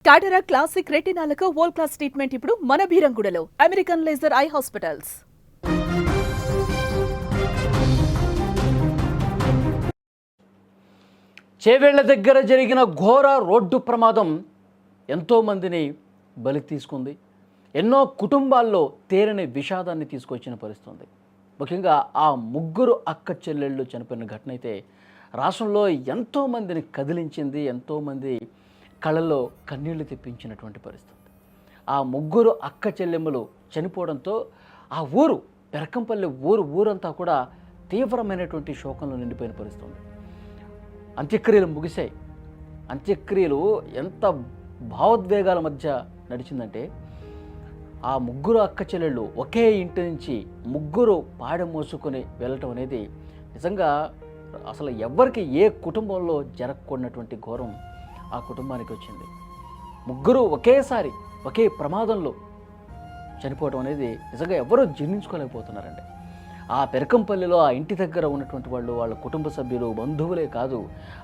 టాటరా classic రెటినాలకు world class treatment ఇప్పుడు మన భీరంగూడలో అమెరికన్ లేజర్ ఐ హాస్పిటల్స్. చేవేళ్ల దగ్గర జరిగిన ఘోర రోడ్డు ప్రమాదం ఎంతోమందిని బలి తీసుకుంది. ఎన్నో కుటుంబాల్లో తేరని విషాదాన్ని తీసుకొచ్చిన పరిస్థితుంది. ముఖ్యంగా ఆ ముగ్గురు అక్క చెల్లెళ్ళు చనిపోయిన ఘటన అయితే రాష్ట్రంలో ఎంతోమందిని కదిలించింది. ఎంతోమంది కళ్ళల్లో కన్నీళ్లు తెప్పించినటువంటి పరిస్థితి. ఆ ముగ్గురు అక్క చెల్లెమ్మలు చనిపోవడంతో ఆ ఊరు పెరకంపల్లి ఊరంతా కూడా తీవ్రమైనటువంటి శోకంలో నిండిపోయిన పరిస్థితి. అంత్యక్రియలు ముగిశాయి. అంత్యక్రియలు ఎంత భావోద్వేగాల మధ్య నడిచిందంటే ఆ ముగ్గురు అక్క చెల్లెళ్ళు ఒకే ఇంటి నుంచి ముగ్గురు పాడె మోసుకొని వెళ్ళటం అనేది నిజంగా అసలు ఎవరికి ఏ కుటుంబంలో జరగకూడనటువంటి ఘోరం ఆ కుటుంబానికి వచ్చింది. ముగ్గురు ఒకేసారి ఒకే ప్రమాదంలో చనిపోవడం అనేది నిజంగా ఎవరూ జీర్ణించుకోలేకపోతున్నారండి. ఆ పెరకంపల్లిలో ఆ ఇంటి దగ్గర ఉన్నటువంటి వాళ్ళు, వాళ్ళ కుటుంబ సభ్యులు, బంధువులే కాదు,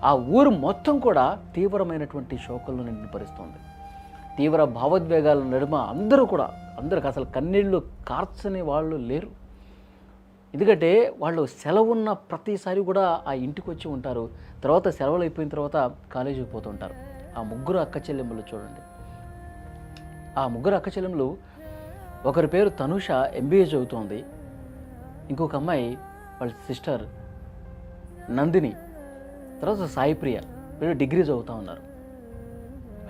ఆ ఊరు మొత్తం కూడా తీవ్రమైనటువంటి శోకంలో నిండిన పరిస్థితుంది. తీవ్ర భావోద్వేగాల నడుమ అందరికి అసలు కన్నీళ్లు కార్చని వాళ్ళు లేరు. ఎందుకంటే వాళ్ళు సెలవున్న ప్రతిసారి కూడా ఆ ఇంటికి వచ్చి ఉంటారు. తర్వాత సెలవులు అయిపోయిన తర్వాత కాలేజీకి పోతుంటారు. ఆ ముగ్గురు అక్క చెల్లెమ్మలు చూడండి. ఆ ముగ్గురు అక్క చెల్లెమ్మలు ఒకరి పేరు తనుష, ఎంబీఏ చదువుతోంది. ఇంకొక అమ్మాయి వాళ్ళ సిస్టర్ నందిని, తర్వాత సాయిప్రియ, వీళ్ళు డిగ్రీ చదువుతూ ఉన్నారు.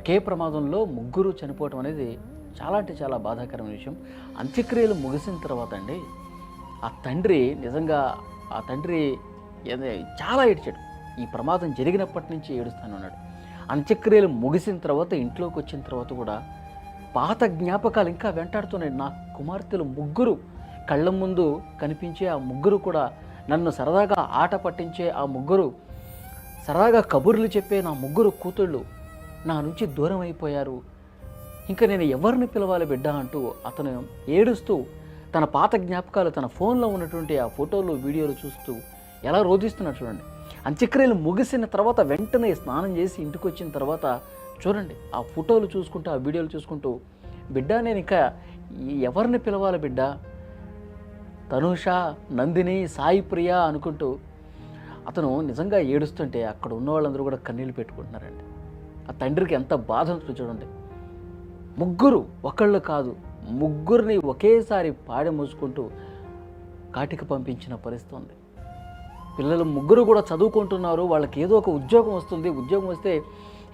ఒకే ప్రమాదంలో ముగ్గురు చనిపోవటం అనేది చాలా అంటే చాలా బాధాకరమైన విషయం. అంత్యక్రియలు ముగిసిన తర్వాత అండి ఆ తండ్రి చాలా ఏడ్చాడు. ఈ ప్రమాదం జరిగినప్పటి నుంచి ఏడుస్తాను అన్నాడు. అంత్యక్రియలు ముగిసిన తర్వాత ఇంట్లోకి వచ్చిన తర్వాత కూడా పాత జ్ఞాపకాలు ఇంకా వెంటాడుతున్నాయి. నా కుమార్తెలు ముగ్గురు కళ్ళ ముందు కనిపించే ఆ ముగ్గురు కూడా, నన్ను సరదాగా ఆట పట్టించే ఆ ముగ్గురు, సరదాగా కబుర్లు చెప్పే నా ముగ్గురు కూతుళ్ళు నా నుంచి దూరం అయిపోయారు. ఇంకా నేను ఎవరిని పిలవాలి బిడ్డ అంటూ అతను ఏడుస్తూ తన పాత జ్ఞాపకాలు, తన ఫోన్లో ఉన్నటువంటి ఆ ఫోటోలు, వీడియోలు చూస్తూ ఎలా రోధిస్తున్నాడు చూడండి. అంత్యక్రియలు ముగిసిన తర్వాత వెంటనే స్నానం చేసి ఇంటికి వచ్చిన తర్వాత చూడండి ఆ ఫోటోలు చూసుకుంటూ, ఆ వీడియోలు చూసుకుంటూ, బిడ్డ నేను ఇంకా ఎవరిని పిలవాలి బిడ్డ, తనుష, నందిని, సాయిప్రియ అనుకుంటూ అతను నిజంగా ఏడుస్తుంటే అక్కడ ఉన్న వాళ్ళందరూ కూడా కన్నీళ్ళు పెట్టుకుంటున్నారండి. ఆ తండ్రికి ఎంత బాధ ఉంటుంది చూడండి. ముగ్గురు, ఒకళ్ళు కాదు, ముగ్గురిని ఒకేసారి పాడి మూసుకుంటూ కాటికి పంపించిన పరిస్థితి ఉంది. పిల్లలు ముగ్గురు కూడా చదువుకుంటున్నారు. వాళ్ళకి ఏదో ఒక ఉద్యోగం వస్తుంది. ఉద్యోగం వస్తే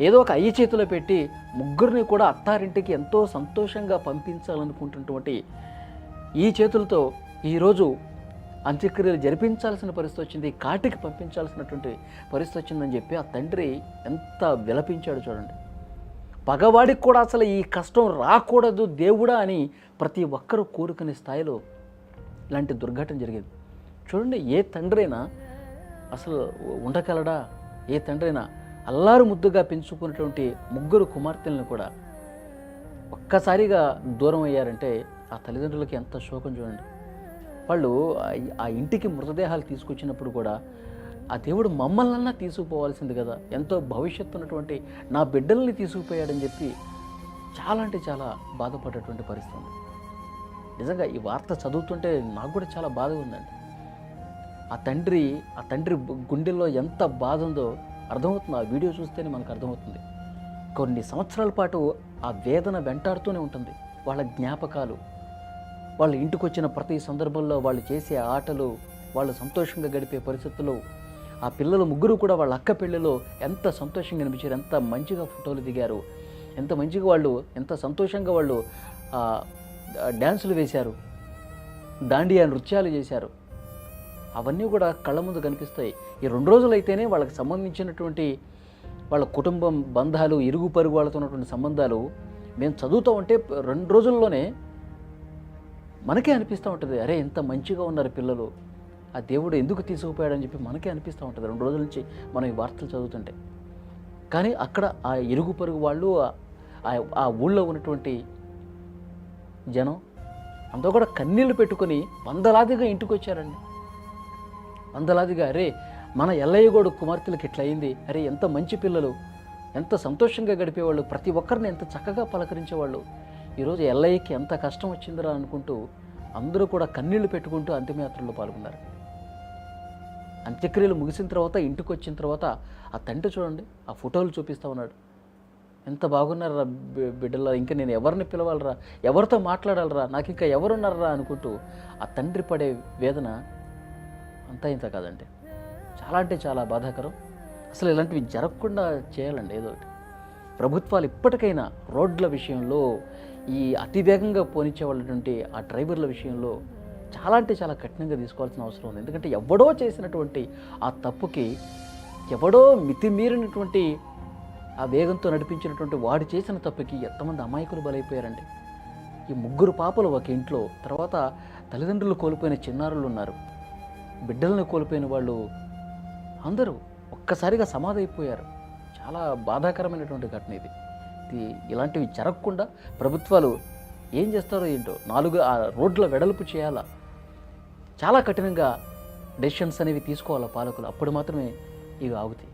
ఏదో ఒక అయ్యి చేతిలో పెట్టి ముగ్గురిని కూడా అత్తారింటికి ఎంతో సంతోషంగా పంపించాలనుకుంటున్నటువంటి ఈ చేతులతో ఈరోజు అంత్యక్రియలు జరిపించాల్సిన పరిస్థితి వచ్చింది, కాటికి పంపించాల్సినటువంటి పరిస్థితి వచ్చిందని చెప్పి ఆ తండ్రి ఎంత విలపించాడు చూడండి. పగవాడికి కూడా అసలు ఈ కష్టం రాకూడదు దేవుడా అని ప్రతి ఒక్కరూ కోరుకునే స్థాయిలో ఇలాంటి దుర్ఘటన జరిగింది. చూడండి, ఏ తండ్రైనా అసలు ఉండగలడా? ఏ తండ్రైనా అల్లారు ముద్దుగా పెంచుకున్నటువంటి ముగ్గురు కుమార్తెలను కూడా ఒక్కసారిగా దూరం అయ్యారంటే ఆ తల్లిదండ్రులకి ఎంత శోకం చూడండి. వాళ్ళు ఆ ఇంటికి మృతదేహాలు తీసుకొచ్చినప్పుడు కూడా ఆ దేవుడు మమ్మల్నన్నా తీసుకుపోవాల్సింది కదా, ఎంతో భవిష్యత్తు ఉన్నటువంటి నా బిడ్డల్ని తీసుకుపోయాడని చెప్పి చాలా అంటే చాలా బాధపడేటువంటి పరిస్థితి ఉంది. నిజంగా ఈ వార్త చదువుతుంటే నాకు కూడా చాలా బాధగా ఉందండి. ఆ తండ్రి గుండెల్లో ఎంత బాధ ఉందో అర్థమవుతుంది. ఆ వీడియో చూస్తేనే మనకు అర్థమవుతుంది. కొన్ని సంవత్సరాల పాటు ఆ వేదన వెంటాడుతూనే ఉంటుంది. వాళ్ళ జ్ఞాపకాలు, వాళ్ళ ఇంటికి వచ్చిన ప్రతి సందర్భంలో వాళ్ళు చేసే ఆటలు, వాళ్ళు సంతోషంగా గడిపే పరిస్థితుల్లో ఆ పిల్లలు ముగ్గురు కూడా వాళ్ళ అక్క పెళ్ళిలో ఎంత సంతోషంగా అనిపించారు, ఎంత మంచిగా ఫోటోలు దిగారు, ఎంత మంచిగా వాళ్ళు, ఎంత సంతోషంగా వాళ్ళు డ్యాన్సులు వేశారు, దాండియా నృత్యాలు చేశారు. అవన్నీ కూడా కళ్ళ ముందు కనిపిస్తాయి. ఈ 2 రోజులు అయితేనే వాళ్ళకి సంబంధించినటువంటి వాళ్ళ కుటుంబం, బంధాలు, ఇరుగు పరుగు వాళ్ళతో ఉన్నటువంటి సంబంధాలు మేము చదువుతూ ఉంటే 2 రోజుల్లోనే మనకే అనిపిస్తూ ఉంటుంది, అరే ఎంత మంచిగా ఉన్నారు పిల్లలు, ఆ దేవుడు ఎందుకు తీసుకుపోయాడని చెప్పి మనకే అనిపిస్తూ ఉంటుంది 2 రోజుల నుంచి మనం ఈ వార్తలు చదువుతుంటే. కానీ అక్కడ ఆ ఇరుగు పరుగు వాళ్ళు, ఆ ఊళ్ళో ఉన్నటువంటి జనం అంతా కూడా కన్నీళ్లు పెట్టుకొని వందలాదిగా ఇంటికి వచ్చారండి. వందలాదిగా, అరే మన ఎల్లయ్యగోడు కుమార్తెలకు ఇట్లా అయింది, అరే ఎంత మంచి పిల్లలు, ఎంత సంతోషంగా గడిపేవాళ్ళు, ప్రతి ఒక్కరిని ఎంత చక్కగా పలకరించేవాళ్ళు. ఈరోజు ఎల్ఐకి ఎంత కష్టం వచ్చిందిరా అనుకుంటూ అందరూ కూడా కన్నీళ్లు పెట్టుకుంటూ అంతిమయాత్రలో పాల్గొన్నారు. అంత్యక్రియలు ముగిసిన తర్వాత ఇంటికి వచ్చిన తర్వాత ఆ తండ్రి చూడండి, ఆ ఫోటోలు చూపిస్తూ ఉన్నాడు. ఎంత బాగున్నారా బిడ్డలా, ఇంకా నేను ఎవరిని పిలవాలరా, ఎవరితో మాట్లాడాలరా, నాకు ఇంకా ఎవరున్నారా అనుకుంటూ ఆ తండ్రి పడే వేదన అంతా ఇంత కాదండి. చాలా అంటే చాలా బాధాకరం. అసలు ఇలాంటివి జరగకుండా చేయాలండి ఏదో ఒకటి. ప్రభుత్వాలు ఇప్పటికైనా రోడ్ల విషయంలో, ఈ అతివేగంగా పోనిచ్చేవాళ్ళటువంటి ఆ డ్రైవర్ల విషయంలో చాలా అంటే చాలా కఠినంగా తీసుకోవాల్సిన అవసరం ఉంది. ఎందుకంటే ఎవడో చేసినటువంటి ఆ తప్పుకి, ఎవడో మితిమీరినటువంటి ఆ వేగంతో నడిపించినటువంటి వాడు చేసిన తప్పుకి ఎంతమంది అమాయకులు బలైపోయారండి. ఈ 3 పాపలు ఒక ఇంట్లో, తర్వాత తల్లిదండ్రులు కోల్పోయిన చిన్నారులు ఉన్నారు, బిడ్డలను కోల్పోయిన వాళ్ళు అందరూ ఒక్కసారిగా సమాధైపోయారు. చాలా బాధాకరమైనటువంటి ఘటన ఇది. ఇలాంటివి జరగకుండా ప్రభుత్వాలు ఏం చేస్తారో ఏంటో, 4 ఆ రోడ్ల వెడల్పు చేయాలా, చాలా కఠినంగా డెసిషన్స్ అనేవి తీసుకోవాలా పాలకులు. అప్పుడు మాత్రమే ఇవి ఆగుతాయి.